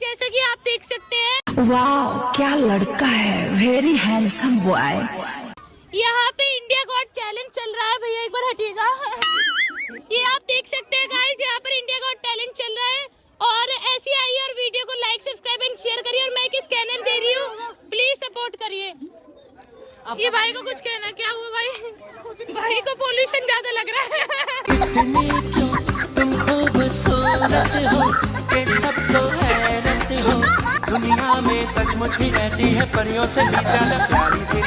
जैसा कि आप देख सकते हैं। वाह क्या लड़का है, वेरी हैंडसम बॉय। यहाँ पे इंडिया गॉट चैलेंज चल रहा है। भैया एक बार हटिएगा। ये आप देख सकते हैं गाइस, यहाँ पर इंडिया गॉट टैलेंट चल रहा है। और ऐसी आइए और वीडियो को लाइक सब्सक्राइब एंड शेयर करिए। और मैं एक स्कैनर दे रही हूँ, प्लीज सपोर्ट करिए। ये भाई को कुछ कहना, क्या हुआ भाई? भाई को पोल्यूशन ज्यादा लग रहा है। तुम खूबसूरत हो के सबको हैरत हो, दुनिया में सचमुच ही रहती है परियों से भी ज्यादा प्यारी सी।